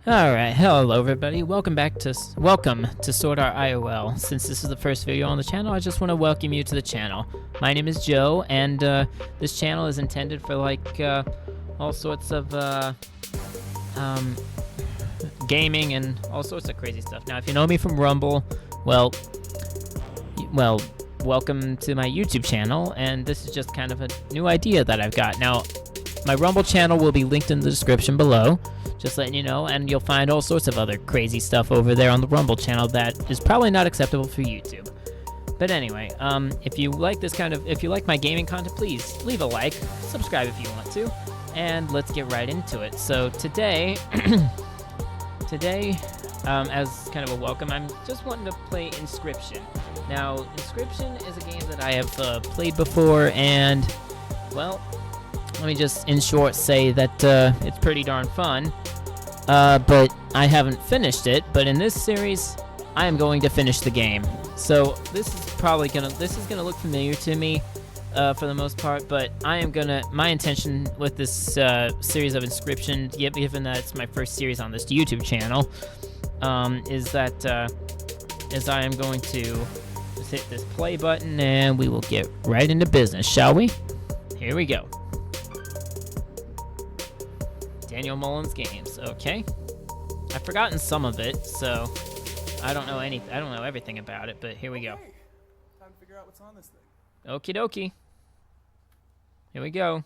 Alright, hello everybody, welcome to Sword Art IOL. Since this is the first video on the channel, I just want to welcome you to the channel. My name is Joe, and this channel is intended for all sorts of gaming and all sorts of crazy stuff. Now, if you know me from Rumble, well, welcome to my YouTube channel, and this is just kind of a new idea that I've got. Now, my Rumble channel will be linked in the description below, just letting you know, and you'll find all sorts of other crazy stuff over there on the Rumble channel that is probably not acceptable for YouTube. But anyway, if you like if you like my gaming content, please leave a like, subscribe if you want to, and let's get right into it. So today, as kind of a welcome, I'm just wanting to play Inscryption. Now, Inscryption is a game that I have played before, and, well, let me just, in short, say that it's pretty darn fun, but I haven't finished it. But in this series, I am going to finish the game. So this is gonna look familiar to me for the most part. But my intention with this series of Inscryption, given that it's my first series on this YouTube channel, is I am going to just hit this play button, and we will get right into business, shall we? Here we go. Daniel Mullins Games. Okay. I've forgotten some of it, so I don't know everything about it, but here we go. Time to figure out what's on this thing. Okie dokie. Here we go.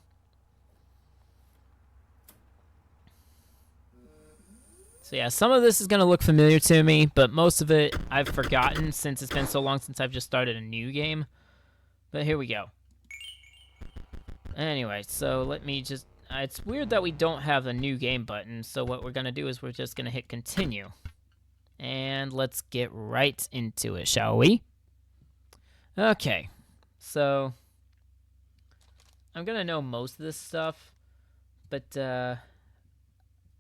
So yeah, some of this is going to look familiar to me, but most of it I've forgotten since it's been so long since I've just started a new game. But here we go. Anyway, so let me just... it's weird that we don't have the new game button, so what we're going to do is we're just going to hit continue. And let's get right into it, shall we? Okay, so I'm going to know most of this stuff, but,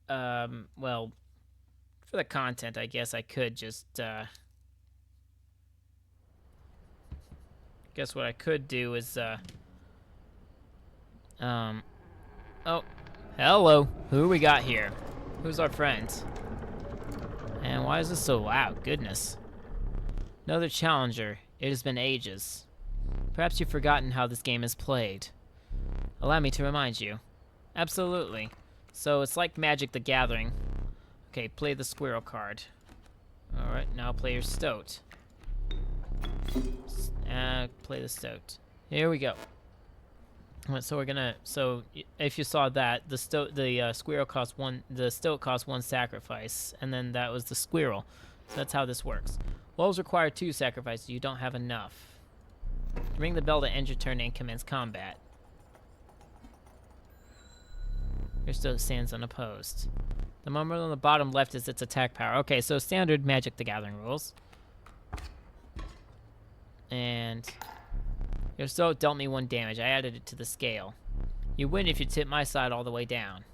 well, for the content, I guess I could just, guess what I could do is, oh, hello. Who we got here? Who's our friend? And why is this so loud? Goodness. Another challenger. It has been ages. Perhaps you've forgotten how this game is played. Allow me to remind you. Absolutely. So it's like Magic the Gathering. Okay, play the squirrel card. Alright, now play your stoat. Play the stoat. Here we go. So we're gonna. So if you saw that, the squirrel cost one. The stoat cost 1 sacrifice, and then that was the squirrel. So that's how this works. Wolves require 2 sacrifices. You don't have enough. Ring the bell to end your turn and commence combat. Your stoat stands unopposed. The number on the bottom left is its attack power. Okay, so standard Magic the Gathering rules. And your stoat dealt me 1 damage. I added it to the scale. You win if you tip my side all the way down.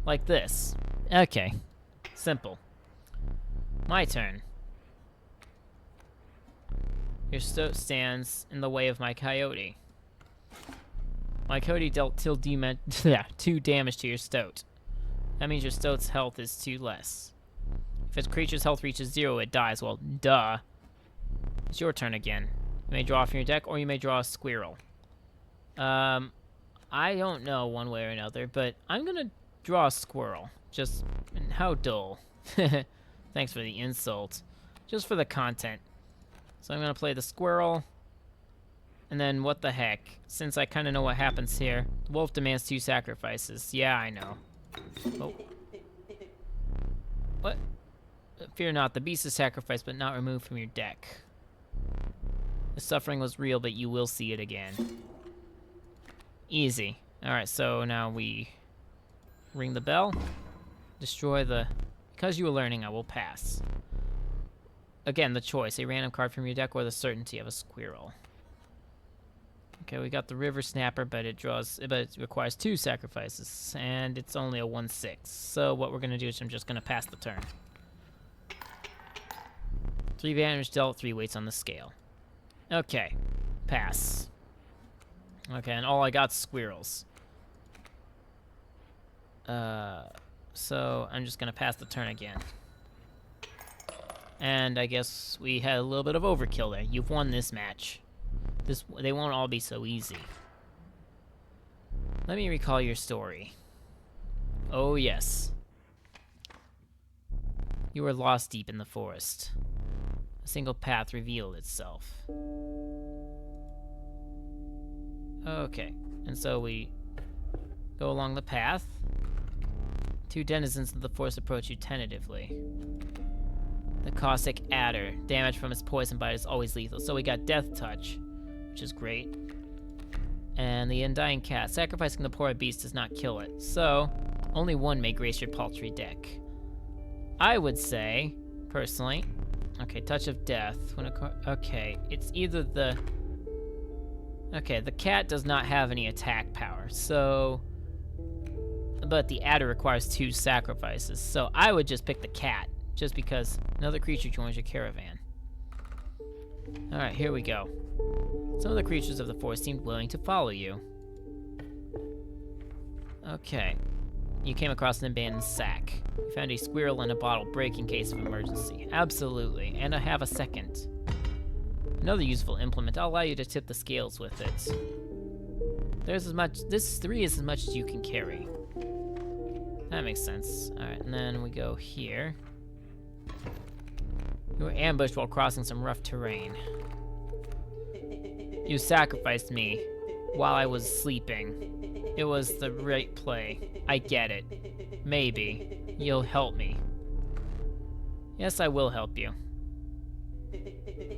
Like this. Okay. Simple. My turn. Your stoat stands in the way of my coyote. My coyote dealt 2 damage to your stoat. That means your stoat's health is 2 less. If its creature's health reaches 0, it dies. Well, duh. It's your turn again. You may draw from your deck, or you may draw a squirrel. I don't know one way or another, but I'm gonna draw a squirrel. Just, how dull. Thanks for the insult. Just for the content. So I'm gonna play the squirrel. And then, what the heck? Since I kind of know what happens here, the wolf demands 2 sacrifices. Yeah, I know. Oh. What? Fear not, the beast is sacrificed, but not removed from your deck. The suffering was real, but you will see it again. Easy. Alright, so now we ring the bell. Destroy the... Because you were learning, I will pass. Again, the choice. A random card from your deck or the certainty of a squirrel. Okay, we got the River Snapper, but it requires 2 sacrifices. And it's only a 1/6. So what we're going to do is I'm just going to pass the turn. 3 damage dealt, 3 weights on the scale. Okay, pass. Okay, and all I got squirrels. so I'm just gonna pass the turn again. And I guess we had a little bit of overkill there. You've won this match. They won't all be so easy. Let me recall your story. Oh yes. You were lost deep in the forest. A single path revealed itself. Okay, and so we go along the path. Two denizens of the forest approach you tentatively. The caustic adder. Damage from its poison bite is always lethal. So we got Death Touch, which is great. And the Undying Cat. Sacrificing the poor beast does not kill it. So, only one may grace your paltry deck. I would say, personally... Okay, Touch of Death. Okay, it's either the... Okay, the cat does not have any attack power, so... But the adder requires 2 sacrifices, so I would just pick the cat, just because another creature joins your caravan. Alright, here we go. Some of the creatures of the forest seemed willing to follow you. Okay. You came across an abandoned sack. You found a squirrel and a bottle break in case of emergency. Absolutely, and I have a second. Another useful implement. I'll allow you to tip the scales with it. This 3 is as much as you can carry. That makes sense. Alright, and then we go here. You were ambushed while crossing some rough terrain. You sacrificed me while I was sleeping. It was the right play. I get it. Maybe. You'll help me. Yes, I will help you.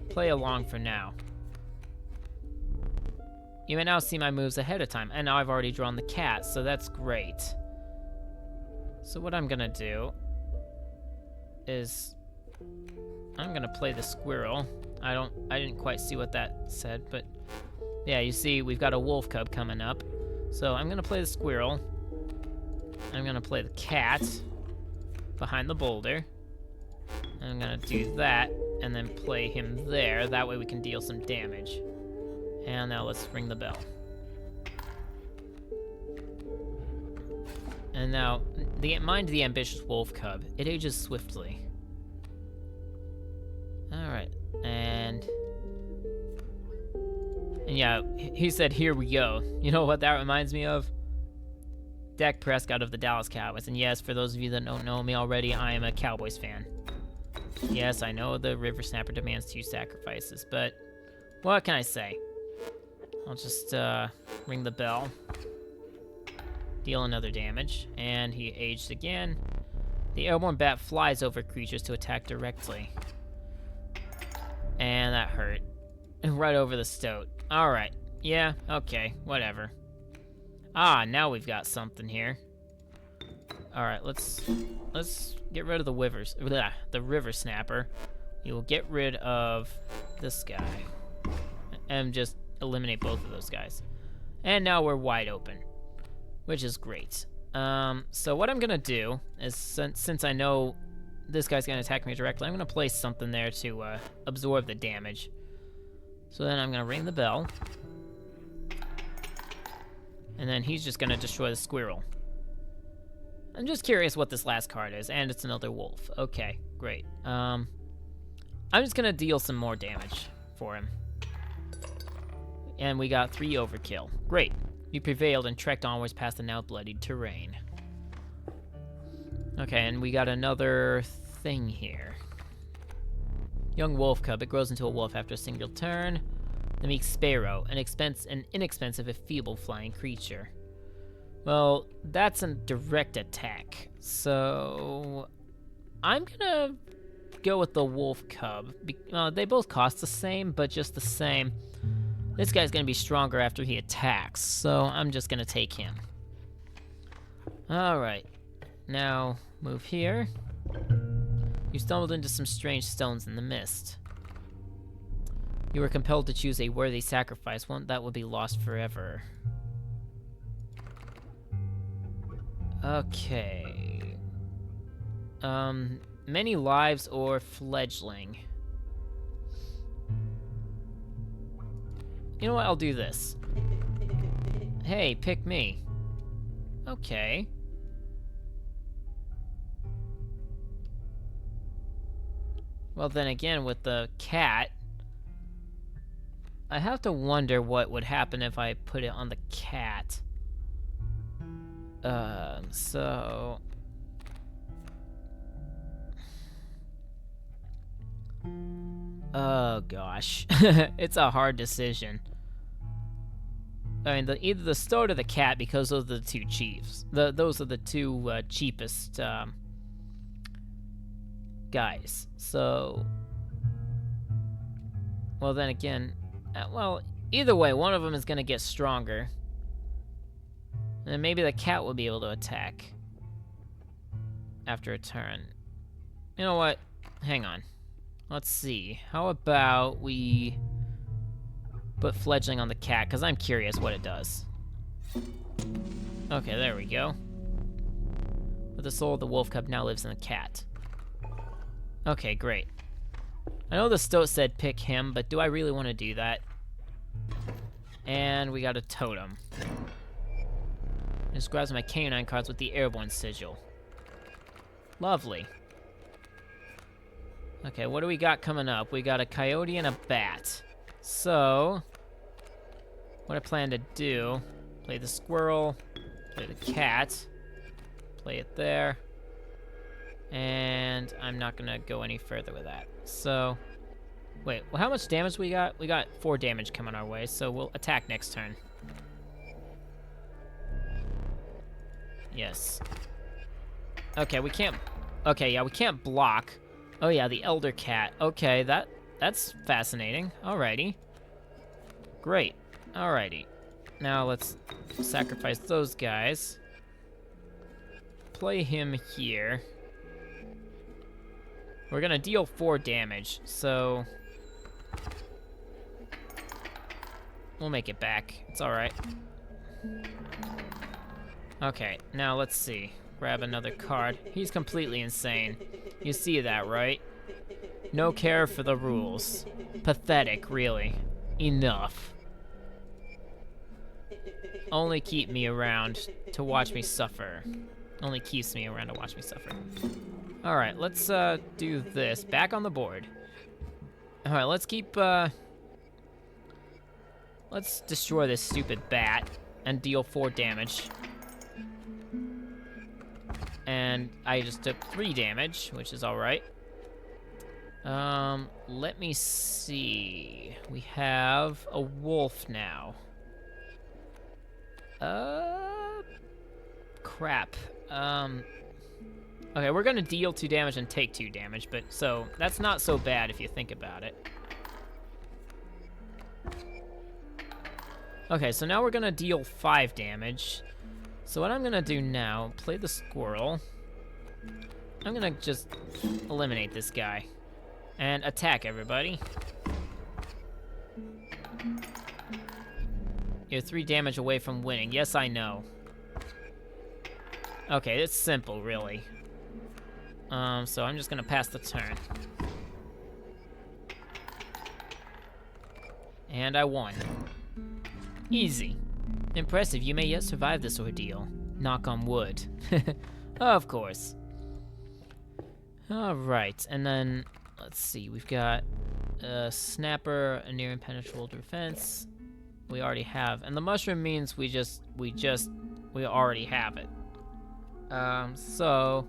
Play along for now. You may now see my moves ahead of time, and now I've already drawn the cat, so that's great. So what I'm gonna do is I'm gonna play the squirrel. I didn't quite see what that said, but yeah, you see we've got a wolf cub coming up. So I'm gonna play the squirrel. I'm gonna play the cat behind the boulder. I'm gonna do that and then play him there. That way we can deal some damage. And now let's ring the bell. And now, mind the ambitious wolf cub. It ages swiftly. Alright, and yeah, he said, here we go. You know what that reminds me of? Dak Prescott of the Dallas Cowboys. And yes, for those of you that don't know me already, I am a Cowboys fan. Yes, I know the River Snapper demands 2 sacrifices, but what can I say? I'll just ring the bell. Deal another damage, and he aged again. The airborne bat flies over creatures to attack directly. And that hurt. Right over the stoat. Alright. Yeah, okay, whatever. Ah, now we've got something here. Alright, let's get rid of the river snapper. We will get rid of this guy. And just eliminate both of those guys. And now we're wide open, which is great. So what I'm gonna do is, since I know this guy's gonna attack me directly, I'm gonna place something there to absorb the damage. So then I'm gonna ring the bell. And then he's just gonna destroy the squirrel. I'm just curious what this last card is, and it's another wolf. Okay, great. I'm just gonna deal some more damage for him. And we got 3 overkill. Great. You prevailed and trekked onwards past the now bloodied terrain. Okay, and we got another thing here. Young wolf cub. It grows into a wolf after a single turn. The meek sparrow. An inexpensive if feeble flying creature. Well, that's a direct attack. So I'm gonna go with the wolf cub. They both cost the same, but just the same. This guy's gonna be stronger after he attacks, so I'm just gonna take him. Alright, now move here. You stumbled into some strange stones in the mist. You were compelled to choose a worthy sacrifice, one that would be lost forever. Okay. Many lives or fledgling. You know what, I'll do this. Hey, pick me. Okay. Well, then again, with the cat, I have to wonder what would happen if I put it on the cat. So... Oh, gosh. It's a hard decision. I mean, either the stoat or the cat, because those are the two chiefs. Those are the two cheapest guys. So... Well, then again... well, either way, one of them is going to get stronger. And then maybe the cat will be able to attack after a turn. You know what? Hang on. Let's see. How about we put fledgling on the cat, because I'm curious what it does. Okay, there we go. But the soul of the wolf cub now lives in the cat. Okay, great. I know the stoat said pick him, but do I really want to do that? And we got a totem. It describes my canine cards with the airborne sigil. Lovely. Okay, what do we got coming up? We got a coyote and a bat. So, what I plan to do, play the squirrel, play the cat, play it there, and I'm not gonna go any further with that. So, wait, well, how much damage we got? We got 4 damage coming our way, so we'll attack next turn. Yes. Okay, we can't, okay, yeah, we can't block. Oh yeah, the elder cat. Okay, that's fascinating. Alrighty. Great. Alrighty. Now let's sacrifice those guys. Play him here. We're gonna deal 4 damage, so... We'll make it back. It's alright. Okay, now let's see. Grab another card. He's completely insane. You see that, right? No care for the rules. Pathetic, really. Enough. Only keep me around to watch me suffer. Only keeps me around to watch me suffer. Alright, let's do this. Back on the board. Alright, let's keep, let's destroy this stupid bat and deal 4 damage. And I just took 3 damage, which is alright. Let me see. We have a wolf now. Crap. Okay, we're gonna deal 2 damage and take 2 damage, but so that's not so bad if you think about it. Okay, so now we're gonna deal 5 damage. So what I'm gonna do now, play the squirrel. I'm gonna just eliminate this guy. And attack everybody. You're 3 damage away from winning. Yes, I know. Okay, it's simple, really. So I'm just gonna pass the turn. And I won. Easy. Impressive, you may yet survive this ordeal. Knock on wood. Of course. Alright, and then, let's see, we've got a snapper, a near impenetrable defense. We already have, and the mushroom means we already have it. So,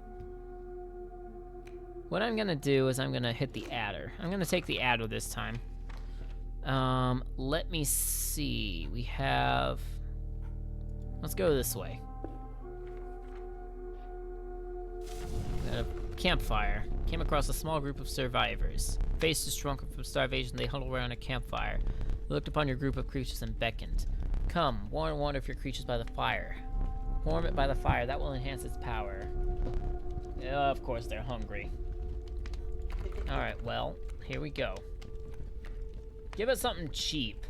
what I'm gonna do is I'm gonna hit the adder. I'm gonna take the adder this time. Let me see, we have, let's go this way. We got a campfire. Came across a small group of survivors. Faces shrunken from starvation, they huddled around a campfire. They looked upon your group of creatures and beckoned. Come, warn one of your creatures by the fire. Warm it by the fire, that will enhance its power. Of course they're hungry. Alright, well, here we go. Give us something cheap.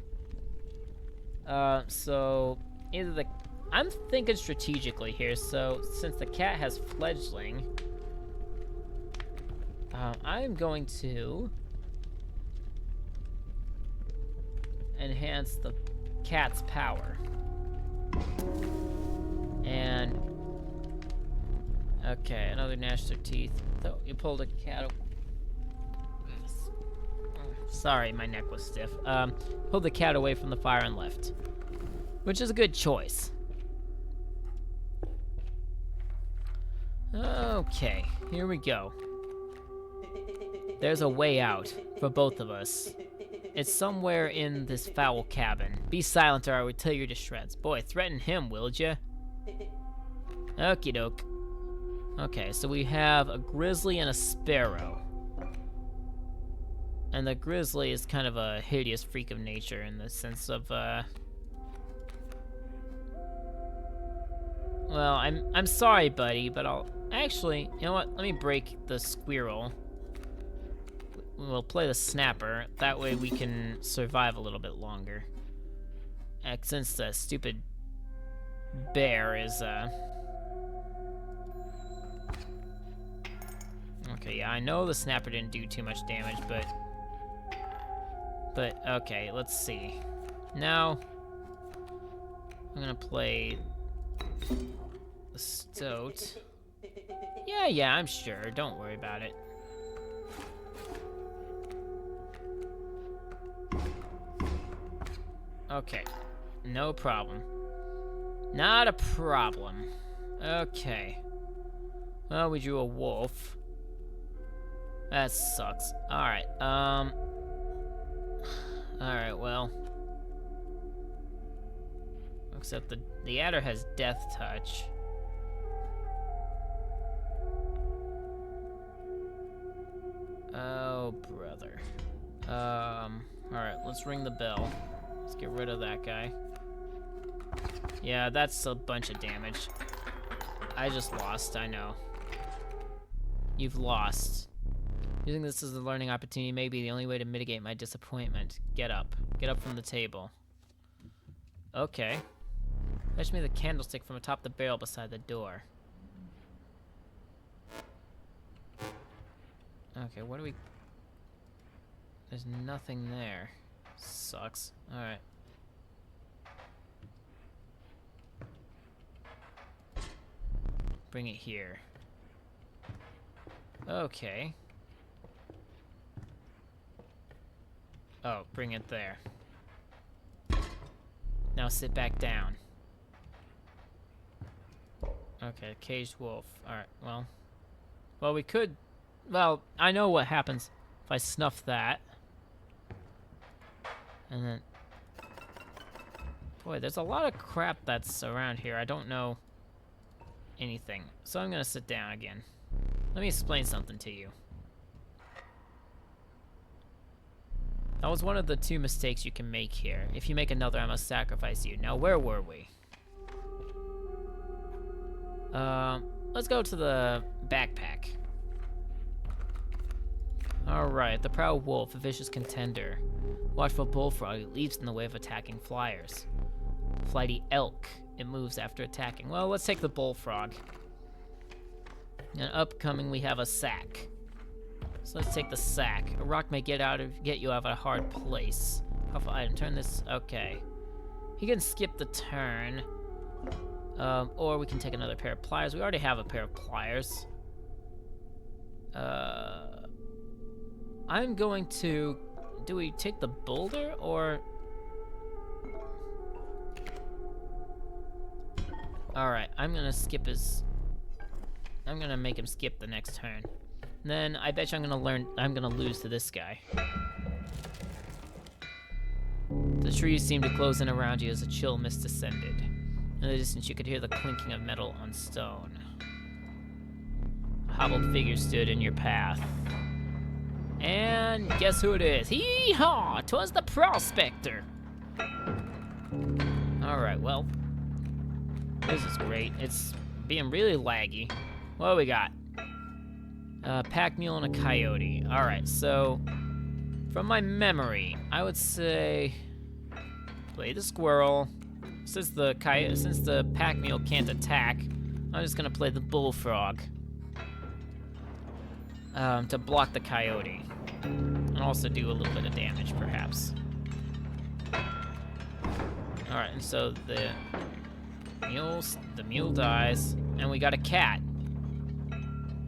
So, either the... I'm thinking strategically here, so since the cat has fledgling, I'm going to enhance the cat's power. And, okay, another gnash their teeth. So you pulled a cat. Sorry, my neck was stiff. Pulled the cat away from the fire and left. Which is a good choice. Okay, here we go. There's a way out for both of us. It's somewhere in this foul cabin. Be silent or I would tear you to shreds. Boy, threaten him, will ya? Okie doke. Okay, so we have a grizzly and a sparrow. And the grizzly is kind of a hideous freak of nature in the sense of, well, I'm sorry, buddy, but I'll... Actually, you know what? Let me break the squirrel. We'll play the snapper. That way we can survive a little bit longer. Since the stupid bear is, Okay, yeah, I know the snapper didn't do too much damage, but... okay, let's see. Now, I'm gonna play the stoat. Yeah, I'm sure. Don't worry about it. Okay, no problem. Not a problem. Okay. Well, we drew a wolf. That sucks. Alright, Alright, well. Except the adder has death touch. Oh, brother. Alright, let's ring the bell. Let's get rid of that guy. Yeah, that's a bunch of damage. I just lost, I know. You've lost. Using this as a learning opportunity may be the only way to mitigate my disappointment. Get up. Get up from the table. Okay. Fetch me the candlestick from atop the barrel beside the door. Okay, what do we... There's nothing there. Sucks. Alright. Bring it here. Okay. Oh, bring it there. Now sit back down. Okay, caged wolf. Alright, well. Well, we could... Well, I know what happens if I snuff that. And then... Boy, there's a lot of crap that's around here. I don't know anything. So I'm gonna sit down again. Let me explain something to you. That was one of the two mistakes you can make here. If you make another, I must sacrifice you. Now, where were we? Let's go to the backpack. Alright, the proud wolf, a vicious contender. Watchful bullfrog, it leaps in the way of attacking flyers. Flighty elk, it moves after attacking. Well, let's take the bullfrog. And upcoming, we have a sack. So let's take the sack. A rock may get you out of a hard place. Powerful item. Turn this. Okay. He can skip the turn. Or we can take another pair of pliers. We already have a pair of pliers. I'm going to... Do we take the boulder or... Alright, I'm gonna skip his... I'm gonna make him skip the next turn. Then I bet you I'm gonna lose to this guy. The trees seemed to close in around you as a chill mist descended. In the distance you could hear the clinking of metal on stone. A hobbled figure stood in your path. And guess who it is? Hee-haw! 'Twas the Prospector! Alright, well. This is great. It's being really laggy. What do we got? Pack mule and a coyote. Alright, so from my memory, I would say play the squirrel. Since the pack mule can't attack, I'm just gonna play the bullfrog to block the coyote. And also do a little bit of damage, perhaps. Alright, and so the mule dies, and we got a cat.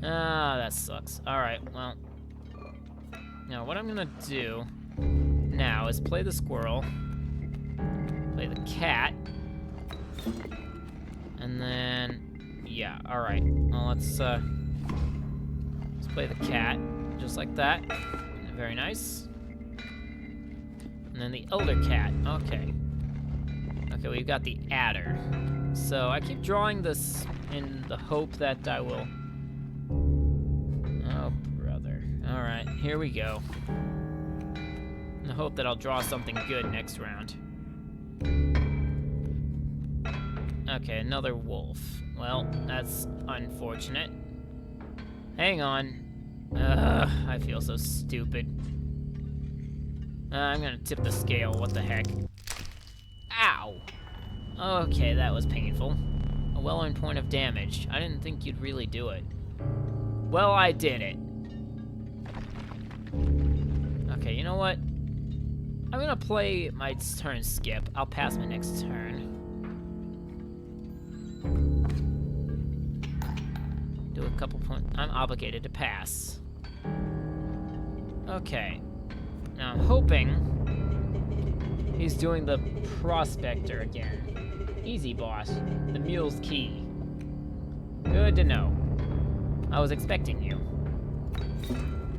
Ah, that sucks. Alright, well. Now, what I'm gonna do now is play the squirrel, play the cat, and then, yeah, alright. Well, let's play the cat, just like that. Very nice. And then the elder cat, okay. Okay, we've got the adder. So I keep drawing this in the hope that I will... Oh, brother. Alright, here we go. In the hope that I'll draw something good next round. Okay, another wolf. Well, that's unfortunate. Hang on. I feel so stupid. I'm gonna tip the scale, what the heck. Ow! Okay, that was painful. A well-earned point of damage. I didn't think you'd really do it. Well, I did it. Okay, you know what? I'm gonna play my turn skip. I'll pass my next turn. Do a couple points. I'm obligated to pass. Okay. Now I'm hoping he's doing the Prospector again. Easy, boss. The mule's key. Good to know. I was expecting you.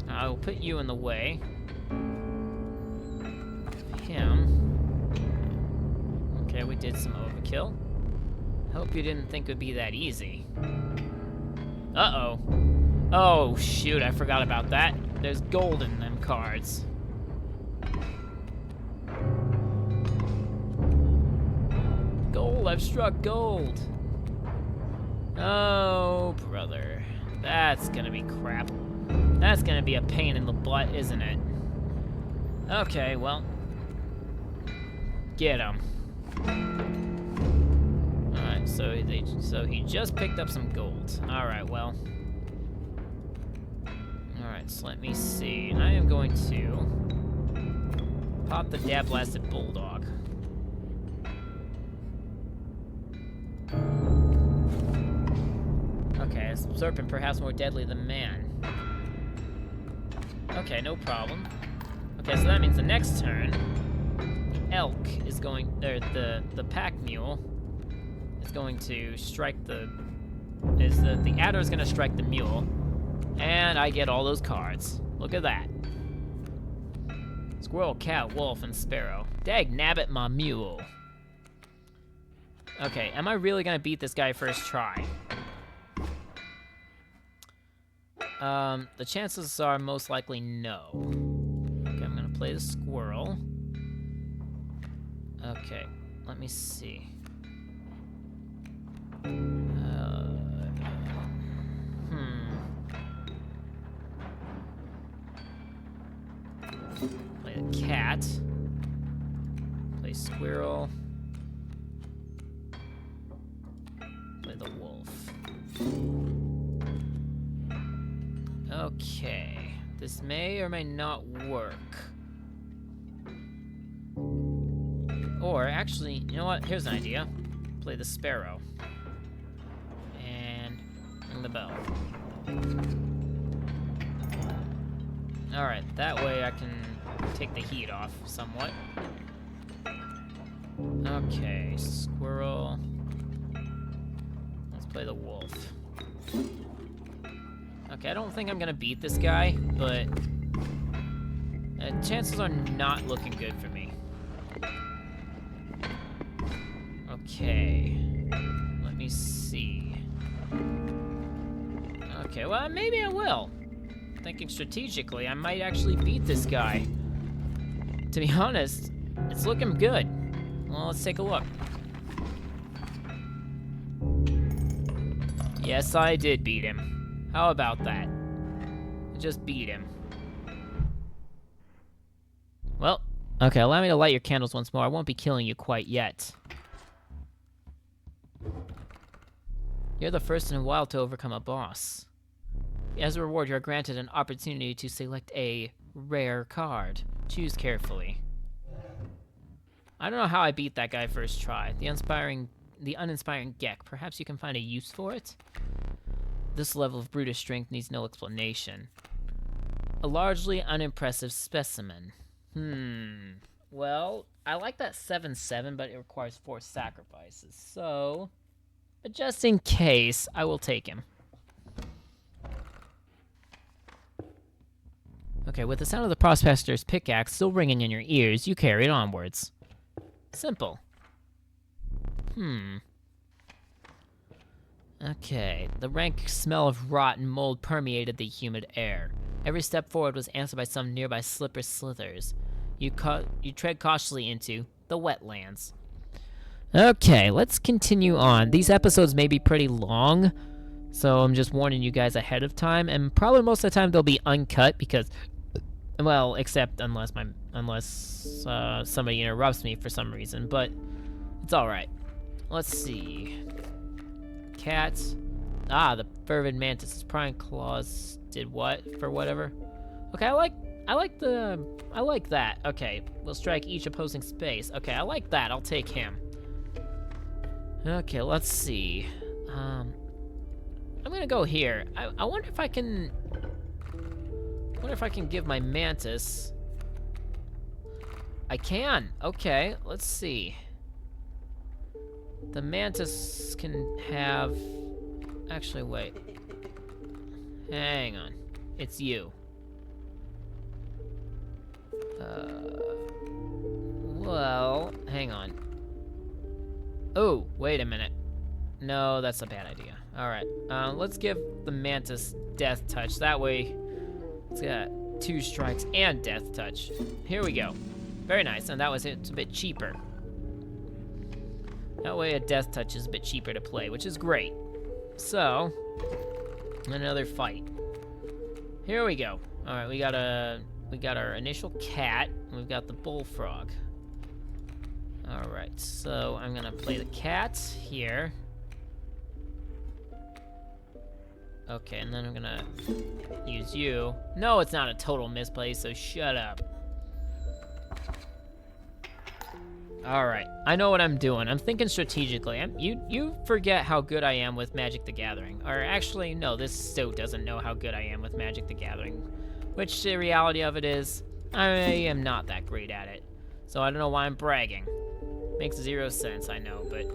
I will put you in the way. Him. Okay, we did some overkill. Hope you didn't think it would be that easy. Uh-oh. Oh, shoot, I forgot about that. There's gold in them cards. Gold, I've struck gold. Oh, brother. That's gonna be crap. That's gonna be a pain in the butt, isn't it? Okay, well. Get him. Alright, so he just picked up some gold. Alright, well. Alright, so let me see. I am going to pop the Dab Blasted Bulldog. Okay, a serpent perhaps more deadly than man. Okay, no problem. Okay, so that means the next turn, the elk is going, or the pack mule is going to strike the adder is gonna strike the mule, and I get all those cards. Look at that. Squirrel, cat, wolf, and sparrow. Dag nabbit, my mule. Okay, am I really gonna beat this guy first try? The chances are most likely no. Okay, I'm gonna play the squirrel. Okay, let me see. Play the cat. Play squirrel. Play the wolf. Okay, this may or may not work. Or, actually, you know what? Here's an idea. Play the sparrow. And ring the bell. Alright, that way I can take the heat off somewhat. Okay, squirrel. Let's play the wolf. Okay, I don't think I'm gonna beat this guy, but chances are not looking good for me. Okay, let me see. Okay, well, maybe I will. Thinking strategically, I might actually beat this guy. To be honest, it's looking good. Well, let's take a look. Yes, I did beat him. How about that? I just beat him. Well, okay, allow me to light your candles once more. I won't be killing you quite yet. You're the first in a while to overcome a boss. As a reward, you are granted an opportunity to select a rare card. Choose carefully. I don't know how I beat that guy first try. The uninspiring Gek. Perhaps you can find a use for it? This level of brutish strength needs no explanation. A largely unimpressive specimen. Well, I like that 7/7, but it requires 4 sacrifices. So, but just in case, I will take him. Okay, with the sound of the Prospector's pickaxe still ringing in your ears, you carried onwards. Simple. Okay, the rank smell of rot and mold permeated the humid air. Every step forward was answered by some nearby slippery slithers. You tread cautiously into the wetlands. Okay, let's continue on. These episodes may be pretty long, so I'm just warning you guys ahead of time, and probably most of the time they'll be uncut because, well, except unless somebody interrupts me for some reason, but it's all right. Let's see. Cats. The fervid mantis' prying claws did what for whatever. Okay, I like that. Okay, we'll strike each opposing space. Okay, I like that. I'll take him. Okay, let's see. I'm gonna go here. I wonder if I can. Give my mantis. I can. Okay, let's see. The mantis can have. Actually, wait. Hang on. It's you. Well, hang on. Oh, wait a minute. No, that's a bad idea. Alright, let's give the mantis death touch. That way, it's got 2 strikes and death touch. Here we go. Very nice, and it's a bit cheaper. That way a death touch is a bit cheaper to play, which is great. So, another fight. Here we go. Alright, we got our initial cat, and we've got the bullfrog. Alright, so I'm gonna play the cat here. Okay, and then I'm gonna use you. No, it's not a total misplay, so shut up. Alright, I know what I'm doing. I'm thinking strategically. You forget how good I am with Magic the Gathering. Or actually, no, this stoat doesn't know how good I am with Magic the Gathering. Which the reality of it is, I am not that great at it. So I don't know why I'm bragging. Makes 0 sense, I know, but...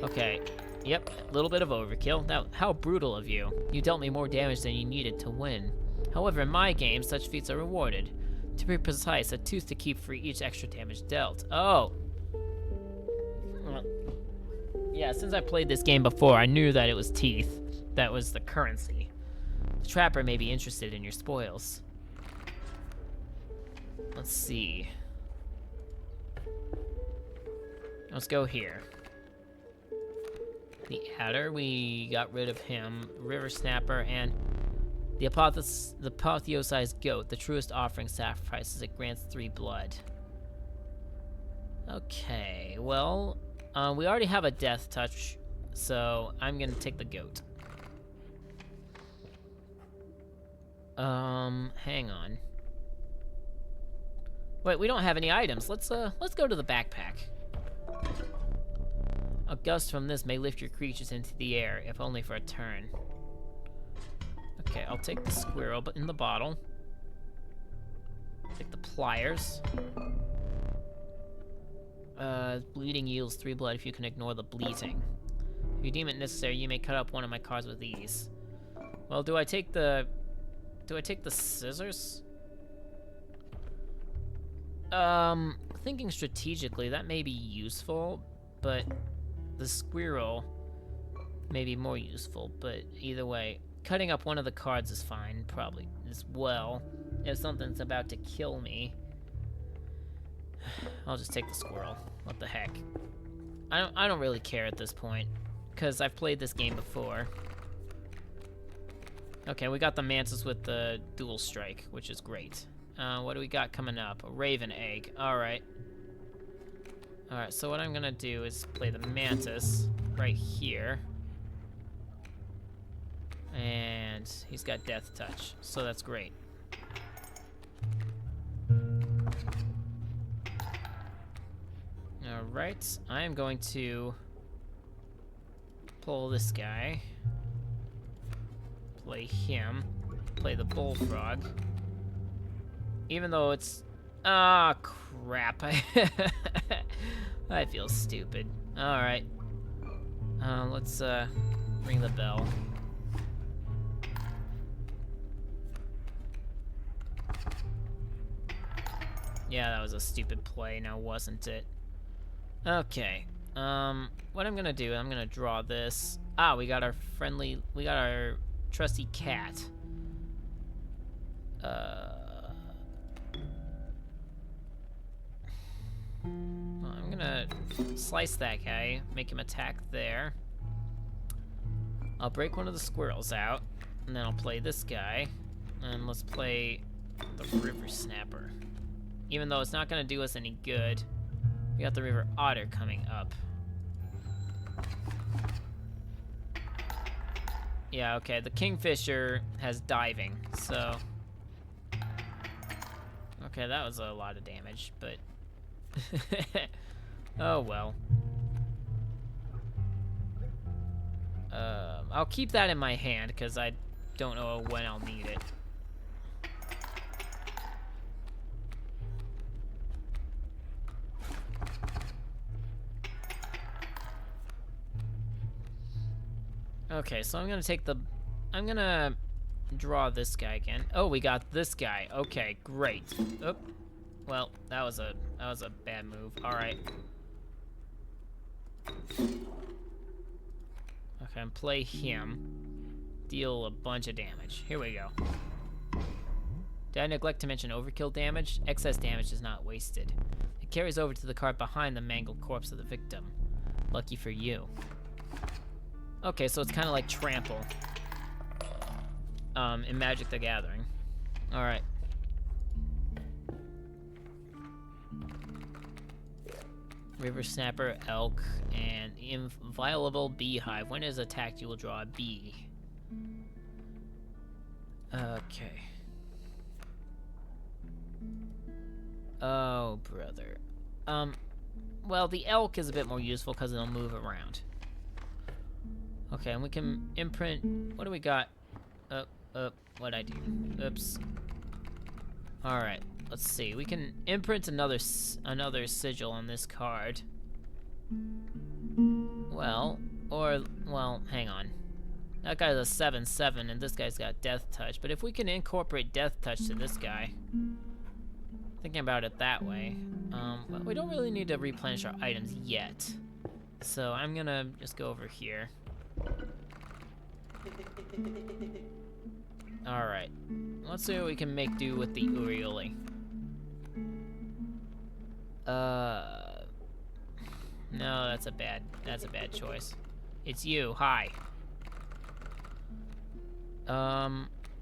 Okay, yep, a little bit of overkill. Now, how brutal of you. You dealt me more damage than you needed to win. However, in my game, such feats are rewarded. To be precise, a tooth to keep for each extra damage dealt. Oh. Yeah, since I played this game before, I knew that it was teeth. That was the currency. The trapper may be interested in your spoils. Let's see. Let's go here. The adder, we got rid of him. River snapper and the apotheosized goat, the truest offering sacrifices. It grants 3 blood. Okay, well, we already have a death touch, so I'm gonna take the goat. Hang on. Wait, we don't have any items. Let's go to the backpack. A gust from this may lift your creatures into the air, if only for a turn. Okay, I'll take the squirrel in the bottle. Take the pliers. Bleeding yields 3 blood if you can ignore the bleating. If you deem it necessary, you may cut up one of my cards with these. Well, do I take the scissors? Thinking strategically, that may be useful, but the squirrel may be more useful, but either way, cutting up one of the cards is fine, probably as well. If something's about to kill me, I'll just take the squirrel. What the heck? I don't really care at this point, because I've played this game before. Okay, we got the mantis with the dual strike, which is great. What do we got coming up? A raven egg. Alright. Alright, so what I'm gonna do is play the mantis right here. And he's got death touch, so that's great. Alright, I am going to pull this guy. Play him. Play the bullfrog. Even though it's... Ah, crap. I feel stupid. Alright. Let's, ring the bell. Yeah, that was a stupid play, now wasn't it? Okay. What I'm gonna do, I'm gonna draw this. Ah, we got our trusty cat. Well, I'm gonna slice that guy, make him attack there. I'll break one of the squirrels out, and then I'll play this guy. And let's play the river snapper. Even though it's not gonna do us any good, we got the river otter coming up. Yeah, okay, the kingfisher has diving, so... Okay, that was a lot of damage, but... Oh, well. I'll keep that in my hand, because I don't know when I'll need it. Okay, so I'm gonna draw this guy again. Oh, we got this guy. Okay, great. Oh, well, that was a bad move. All right. Okay, and play him. Deal a bunch of damage. Here we go. Did I neglect to mention overkill damage? Excess damage is not wasted. It carries over to the cart behind the mangled corpse of the victim. Lucky for you. Okay, so it's kind of like trample. In Magic the Gathering. Alright. River Snapper, Elk, and Inviolable Beehive. When it is attacked, you will draw a bee. Okay. Oh, brother. Well, the Elk is a bit more useful because it'll move around. Okay, and we can imprint... What do we got? What'd I do? Oops. Alright, let's see. We can imprint another sigil on this card. Well, hang on. That guy's a 7/7, and this guy's got Death Touch. But if we can incorporate Death Touch to this guy... Thinking about it that way. Well, we don't really need to replenish our items yet. So I'm gonna just go over here. Alright. Let's see what we can make do with the Uriuli. No, that's a bad choice. It's you, hi.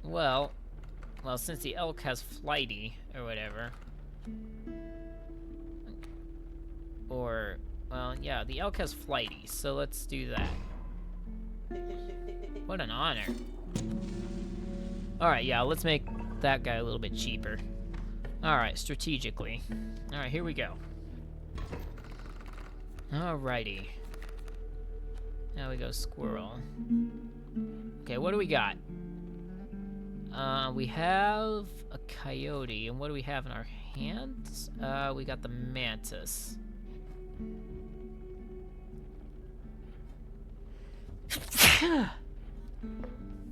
Well, since the elk has flighty, or whatever. Well, yeah, the elk has flighty, so let's do that. What an honor. Alright, yeah, let's make that guy a little bit cheaper. Alright, strategically. Alright, here we go. Alrighty. Now we go squirrel. Okay, what do we got? We have a coyote, and what do we have in our hands? We got the mantis.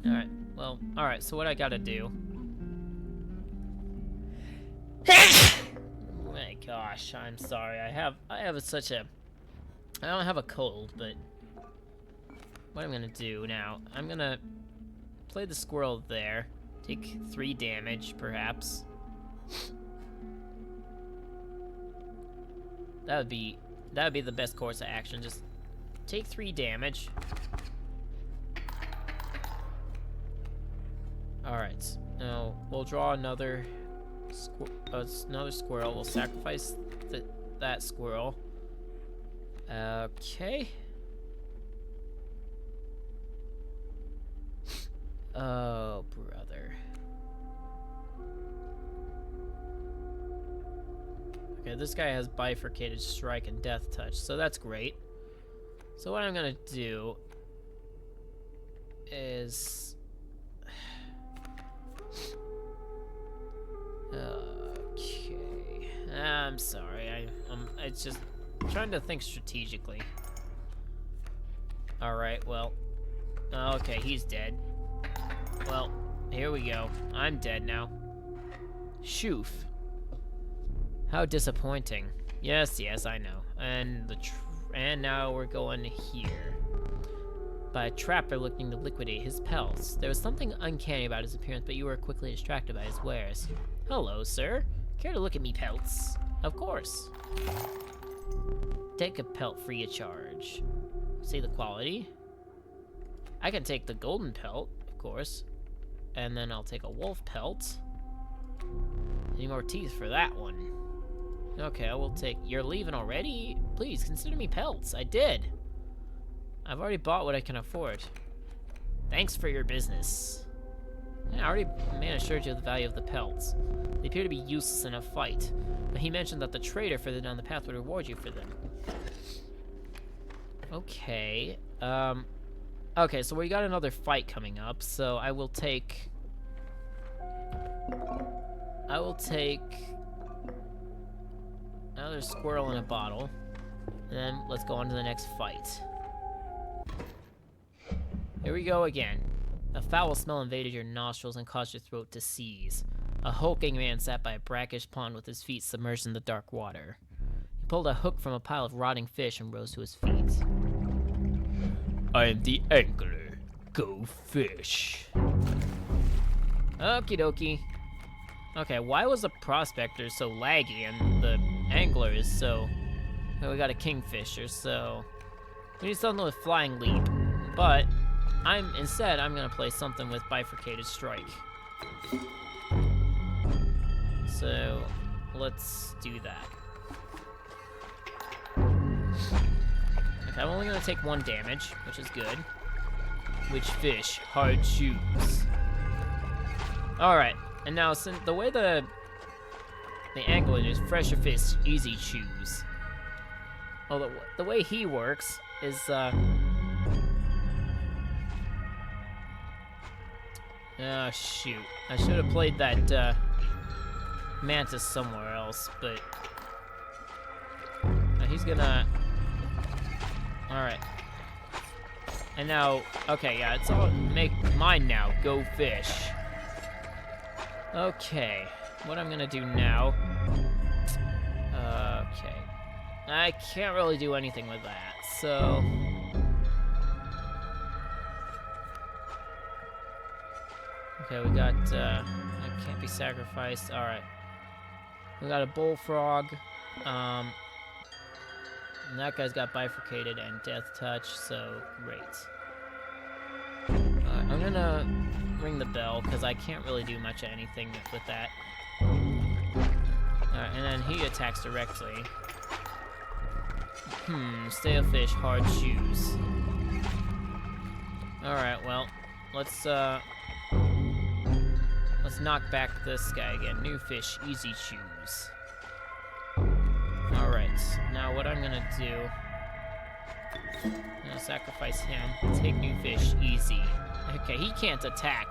Alright, well, alright, so what I gotta do... Oh my gosh, I'm sorry, I have such a... I don't have a cold, but... What I'm gonna do now, I'm gonna play the squirrel there, take 3 damage, perhaps. That would be the best course of action, just take 3 damage. Alright, now we'll draw another squirrel. We'll sacrifice that squirrel. Okay. Oh, brother. Okay, this guy has bifurcated strike and death touch, so that's great. So what I'm gonna do is... I'm sorry. It's just trying to think strategically. Alright, well. Okay, he's dead. Well, here we go. I'm dead now. Shoof. How disappointing. Yes, I know. And now we're going here. By a trapper looking to liquidate his pelts. There was something uncanny about his appearance, but you were quickly distracted by his wares. Hello, sir. Care to look at me pelts? Of course. Take a pelt free of charge. See the quality? I can take the golden pelt, of course. And then I'll take a wolf pelt. Any more teeth for that one? Okay, I will take... You're leaving already? Please, consider me pelts. I did. I've already bought what I can afford. Thanks for your business. I already assured you of the value of the pelts. They appear to be useless in a fight, but he mentioned that the trader further down the path would reward you for them. Okay, okay, so we got another fight coming up, so I will take another squirrel in a bottle, and then let's go on to the next fight. Here we go again. A foul smell invaded your nostrils and caused your throat to seize. A hulking man sat by a brackish pond with his feet submerged in the dark water. He pulled a hook from a pile of rotting fish and rose to his feet. I am the angler. Go fish. Okie dokie. Okay, why was the prospector so laggy and the angler is so... Well, we got a kingfisher, so... We need something with flying leap. But... Instead, I'm gonna play something with bifurcated strike. So, let's do that. Okay, I'm only gonna take 1 damage, which is good. Which fish? Hard shoes. Alright, and now since the way the angler is fresher fish, easy choose. Well, the way he works is, oh, shoot. I should have played that, mantis somewhere else, but... he's gonna... Alright. And now... Okay, yeah, it's all... Make mine now. Go fish. Okay. What I'm gonna do now... Okay. I can't really do anything with that, so... Okay, we got, it can't be sacrificed. Alright. We got a bullfrog. And that guy's got bifurcated and death touch, so great. I'm gonna ring the bell, because I can't really do much of anything with that. Alright, and then he attacks directly. Stale fish, hard shoes. Alright, well, let's knock back this guy again. New fish, easy choose. Alright, now what I'm gonna do... I'm gonna sacrifice him, take new fish, easy. Okay, he can't attack.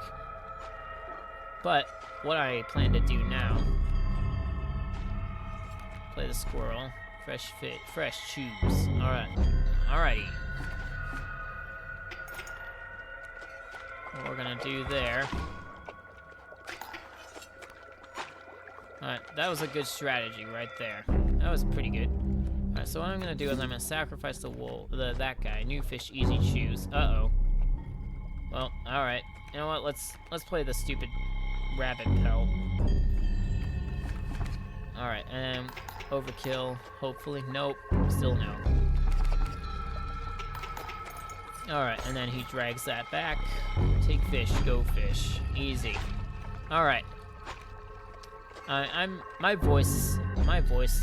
But, what I plan to do now... Play the squirrel. Fresh fit, fresh choose. Alright. Alrighty. What we're gonna do there... Alright, that was a good strategy right there. That was pretty good. Alright, so what I'm gonna do is I'm gonna sacrifice that guy. New fish, easy choose. Uh-oh. Well, alright. You know what, let's play the stupid rabbit pelt. Alright, and overkill, hopefully. Nope, still no. Alright, and then he drags that back. Take fish, go fish. Easy. Alright. My voices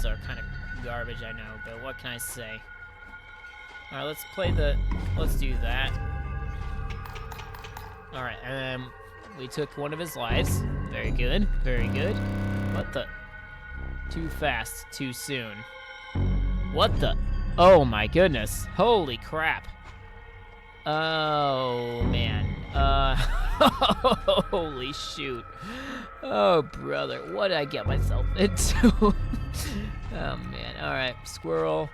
are kind of garbage, I know, but what can I say? Alright, let's do that. Alright, and we took one of his lives. Very good, very good. What the? Too fast, too soon. What the? Oh my goodness, holy crap. Oh, man. Holy shoot. Oh, brother, what did I get myself into? Oh man. All right, squirrel.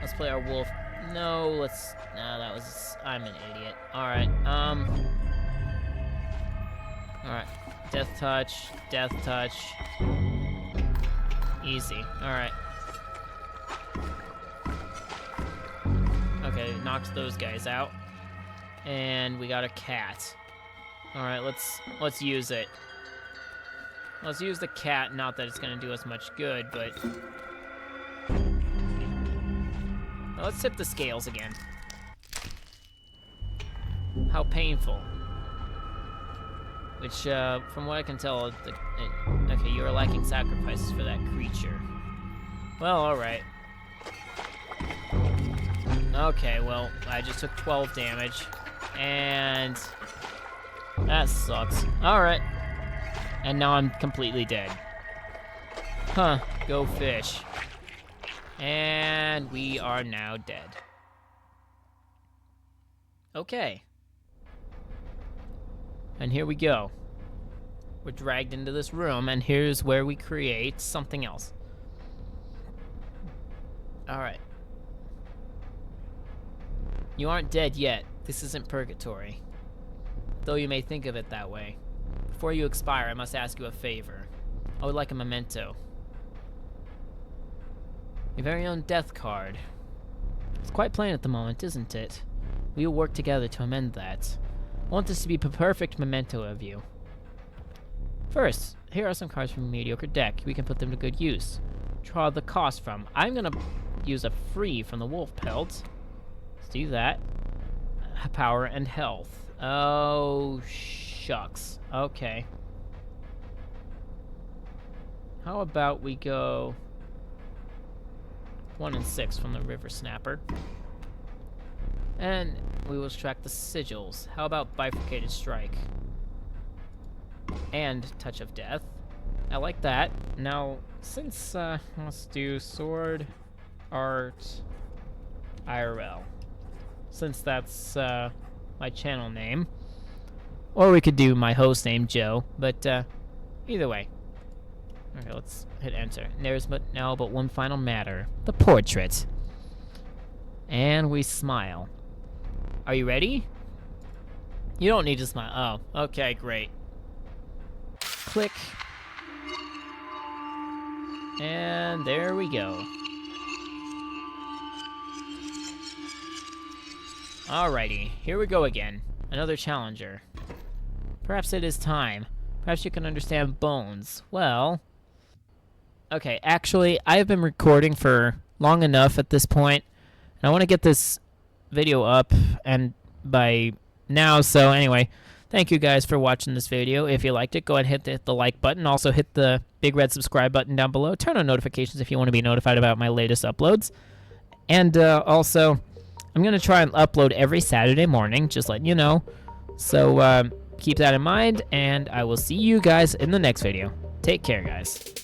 Let's play our wolf. No, let's. No, that was. I'm an idiot. All right. All right. Death touch. Death touch. Easy. All right. Okay, knocked those guys out, and we got a cat. All right, let's use it. Let's use the cat. Not that it's gonna do us much good, but well, let's tip the scales again. How painful. Which, from what I can tell, okay, you are lacking sacrifices for that creature. Well, all right. Okay, well, I just took 12 damage, and that sucks. All right. And now I'm completely dead. Huh, go fish. And we are now dead. Okay. And here we go. We're dragged into this room, and here's where we create something else. All right. You aren't dead yet. This isn't purgatory. Though you may think of it that way. Before you expire, I must ask you a favor. I would like a memento. Your very own death card. It's quite plain at the moment, isn't it? We will work together to amend that. I want this to be a perfect memento of you. First, here are some cards from a mediocre deck. We can put them to good use. Draw the cost from. I'm gonna use a free from the wolf pelt. Let's do that. Power and health. Oh, shucks. Okay. How about we go 1 and 6 from the River Snapper. And we will extract the sigils. How about Bifurcated Strike? And Touch of Death. I like that. Now, since, let's do Sword, Art, IRL. Since that's, my channel name. Or we could do my host name, Joe. But, either way. Okay, let's hit enter. There's now but one final matter. The portrait. And we smile. Are you ready? You don't need to smile. Oh, okay, great. Click. And there we go. Alrighty, here we go again. Another challenger. Perhaps it is time. Perhaps you can understand bones. Well... Okay, actually, I have been recording for long enough at this point, and I want to get this video up and by now, so anyway, thank you guys for watching this video. If you liked it, go ahead and hit the like button. Also, hit the big red subscribe button down below. Turn on notifications if you want to be notified about my latest uploads. And also, I'm going to try and upload every Saturday morning, just letting you know. So keep that in mind, and I will see you guys in the next video. Take care, guys.